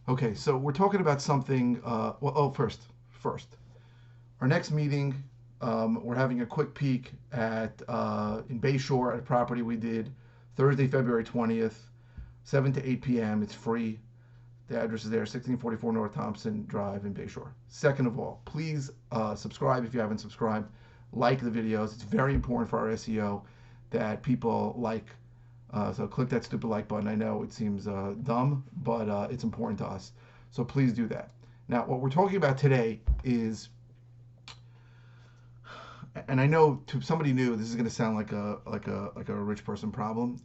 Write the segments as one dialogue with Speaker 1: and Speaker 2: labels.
Speaker 1: Okay, so we're talking about something. First, our next meeting, we're having a quick peek at in Bayshore at a property we did Thursday, February 20th, 7 to 8 p.m. It's free. The address is there, 1644 North Thompson Drive in Bayshore. Second of all, please subscribe if you haven't subscribed. Like the videos. It's very important for our SEO that people like. So click that stupid like button. I know it seems dumb, but it's important to us. So please do that. Now, what we're talking about today is, and I know to somebody new, this is going to sound like a rich person problem.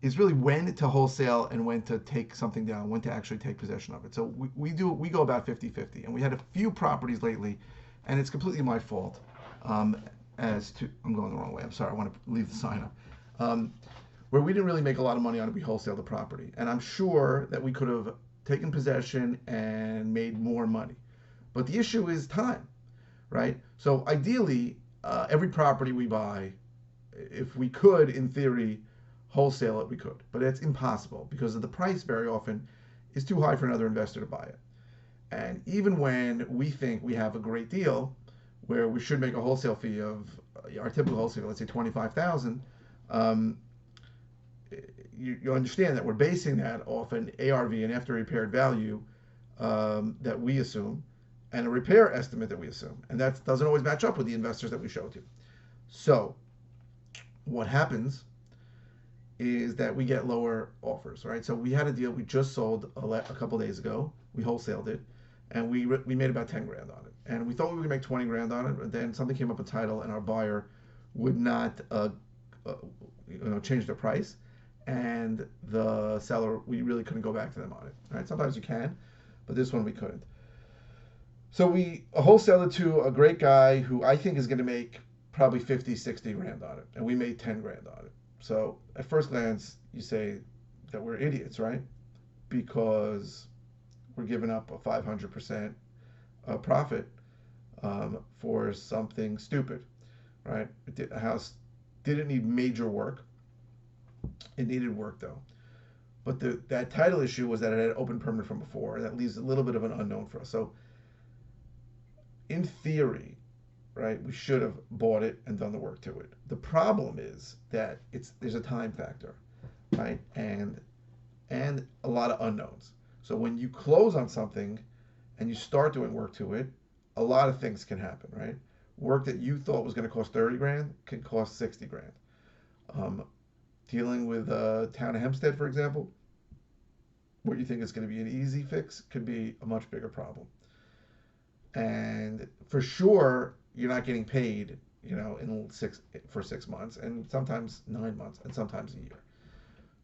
Speaker 1: Is really when to wholesale and when to take something down, when to actually take possession of it. So we go about 50-50, and we had a few properties lately, and it's completely my fault. I'm going the wrong way. I'm sorry. I want to leave the sign up. Where we didn't really make a lot of money on it, we wholesaled the property, and I'm sure that we could have taken possession and made more money. But the issue is time, right? So ideally, every property we buy, if we could, in theory, wholesale it, we could, but it's impossible because of the price very often is too high for another investor to buy it. And even when we think we have a great deal where we should make a wholesale fee of our typical wholesale, let's say 25,000, um, you understand that we're basing that off an ARV, an after repaired value that we assume, and a repair estimate that we assume, and that doesn't always match up with the investors that we show to. So what happens is that we get lower offers, right? So we had a deal we just sold a couple days ago. We wholesaled it, and we made about 10 grand on it, and we thought we were gonna make 20 grand on it, but then something came up with title, and our buyer would not, change their price, and the seller, we really couldn't go back to them on it. Right? Sometimes you can, but this one we couldn't. So we wholesaled it to a great guy who I think is going to make probably 50, 60 grand on it, and we made 10 grand on it. So at first glance, you say that we're idiots, right? Because we're giving up a 500% profit for something stupid, right? A house didn't need major work. It needed work though. But that title issue was that it had open permanent from before, and that leaves a little bit of an unknown for us. So in theory, right, we should have bought it and done the work to it. The problem is that there's a time factor, right, and a lot of unknowns. So when you close on something and you start doing work to it, a lot of things can happen, right? Work that you thought was going to cost 30 grand can cost 60 grand. Um, Dealing with town of Hempstead, for example, what you think is going to be an easy fix could be a much bigger problem. And for sure, you're not getting paid, in 6 months, and sometimes 9 months, and sometimes a year.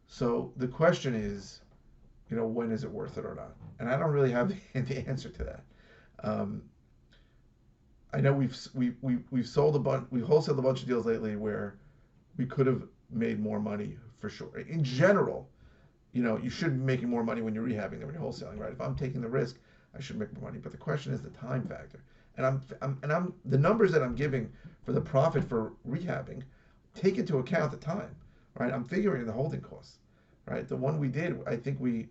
Speaker 1: So the question is, when is it worth it or not? And I don't really have the answer to that. Um, I know we've sold a bunch, we've wholesaled a bunch of deals lately where we could have made more money for sure. In general, you should be making more money when you're rehabbing than when you're wholesaling, right? If I'm taking the risk, I should make more money. But the question is the time factor. And I'm the numbers that I'm giving for the profit for rehabbing take into account the time, right? I'm figuring in the holding costs, right? The one we did, I think we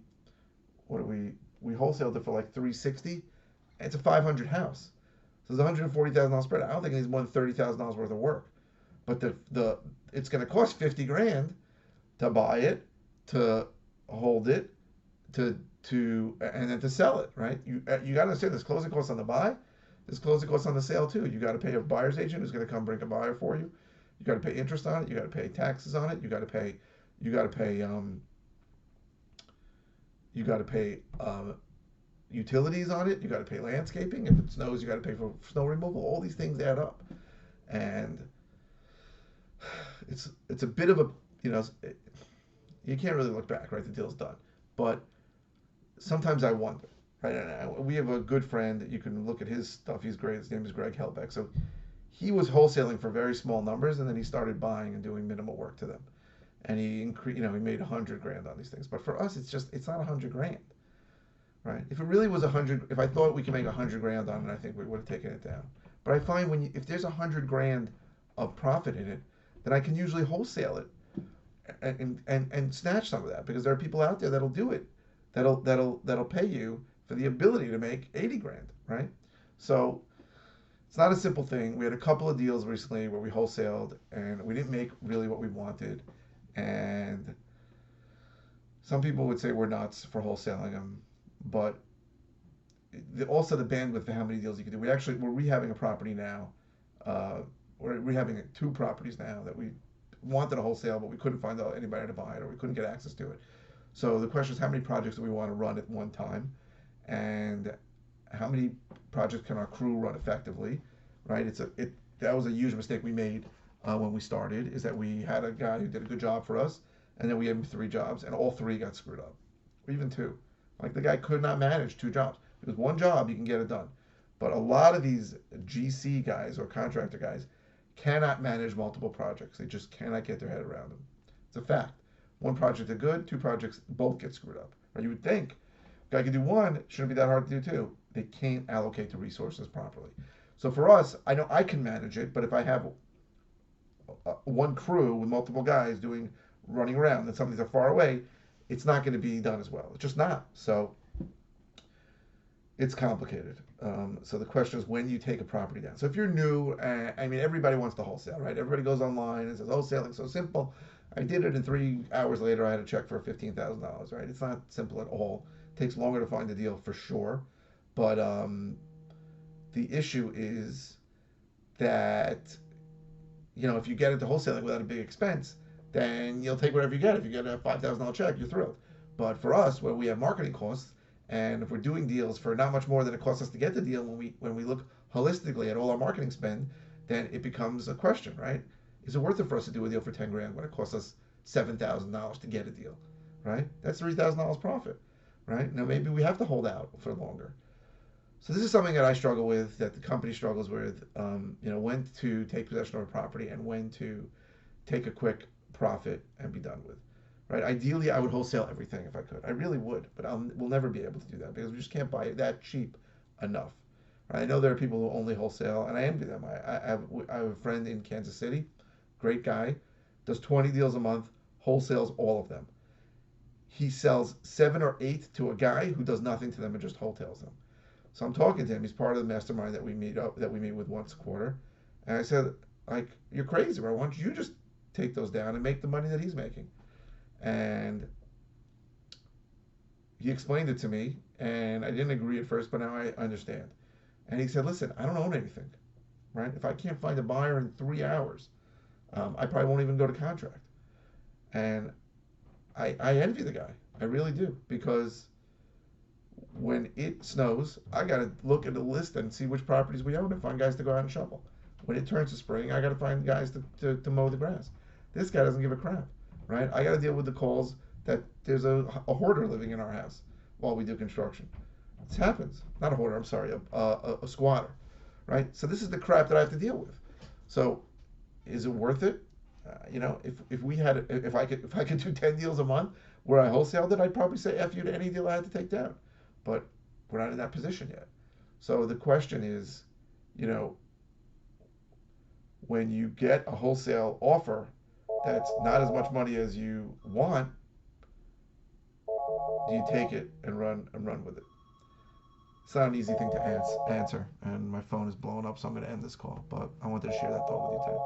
Speaker 1: wholesaled it for like 360. It's a 500 house, so it's $140,000 spread. I don't think it needs more than $30,000 worth of work. But the it's going to cost 50 grand to buy it, to hold it, to and then to sell it, right? You got to understand there's closing costs on the buy, there's closing costs on the sale too. You got to pay a buyer's agent who's going to come bring a buyer for you. You got to pay interest on it. You got to pay taxes on it. You got to pay utilities on it. You got to pay landscaping. If it snows, you got to pay for snow removal. All these things add up, and it's a bit of a you can't really look back, right? The deal's done, but sometimes I wonder, right? And we have a good friend that you can look at his stuff. He's great. His name is Heldback. So he was wholesaling for very small numbers, and then he started buying and doing minimal work to them, and he increased. He made 100 grand on these things. But for us, it's not 100 grand, right? If it really was 100, if I thought we could make 100 grand on it, I think we would have taken it down. But I find if there's 100 grand of profit in it, then I can usually wholesale it and snatch some of that because there are people out there that'll do it that'll pay you for the ability to make 80 grand, right? So it's not a simple thing. We had a couple of deals recently where we wholesaled and we didn't make really what we wanted, and some people would say we're nuts for wholesaling them, but also the bandwidth for how many deals you can do. We're rehabbing a property now. We're rehabbing two properties now that we wanted a wholesale, but we couldn't find anybody to buy it, or we couldn't get access to it. So the question is, how many projects do we want to run at one time, and how many projects can our crew run effectively, right? That was a huge mistake we made when we started, is that we had a guy who did a good job for us, and then we gave him 3 jobs, and all 3 got screwed up, or even 2. Like, the guy could not manage 2 jobs. It was 1 job, you can get it done. But a lot of these GC guys or contractor guys cannot manage multiple projects. They just cannot get their head around them. It's a fact. 1 project is good, 2 projects both get screwed up. Or you would think, a guy can do 1, it shouldn't be that hard to do 2. They can't allocate the resources properly. So for us, I know I can manage it, but if I have 1 crew with multiple guys running around, and some of these are far away, it's not going to be done as well. It's just not. So it's complicated. So the question is, when you take a property down. So if you're new, I mean, everybody wants to wholesale, right? Everybody goes online and says, wholesaling so simple. I did it, and 3 hours later, I had a check for $15,000, right? It's not simple at all. It takes longer to find a deal for sure. But the issue is that, if you get into wholesaling without a big expense, then you'll take whatever you get. If you get a $5,000 check, you're thrilled. But for us, where we have marketing costs, and if we're doing deals for not much more than it costs us to get the deal, when we look holistically at all our marketing spend, then it becomes a question, right? Is it worth it for us to do a deal for 10 grand when it costs us $7,000 to get a deal, right? That's $3,000 profit, right? Now maybe we have to hold out for longer. So this is something that I struggle with, that the company struggles with, when to take possession of a property and when to take a quick profit and be done with, right? Ideally, I would wholesale everything if I could. I really would, but we'll never be able to do that because we just can't buy it that cheap enough. Right? I know there are people who only wholesale, and I envy them. I have a friend in Kansas City, great guy, does 20 deals a month, wholesales all of them. He sells 7 or 8 to a guy who does nothing to them and just wholesales them. So I'm talking to him. He's part of the mastermind that we meet with once a quarter. And I said, like, you're crazy, bro. Why don't you just take those down and make the money that he's making? And he explained it to me, and I didn't agree at first, but now I understand. And he said, listen, I don't own anything, right? If I can't find a buyer in 3 hours, I probably won't even go to contract. And I envy the guy. I really do, because when it snows, I got to look at the list and see which properties we own and find guys to go out and shovel. When it turns to spring, I got to find guys to mow the grass. This guy doesn't give a crap, right? I got to deal with the calls that there's a hoarder living in our house while we do construction. This happens. Not a hoarder, I'm sorry, a squatter, right? So this is the crap that I have to deal with. So is it worth it? If I could do 10 deals a month where I wholesaled it, I'd probably say F you to any deal I had to take down. But we're not in that position yet. So the question is, when you get a wholesale offer that's not as much money as you want, do you take it and run with it? It's not an easy thing to answer, and my phone is blowing up, so I'm going to end this call. But I wanted to share that thought with you today.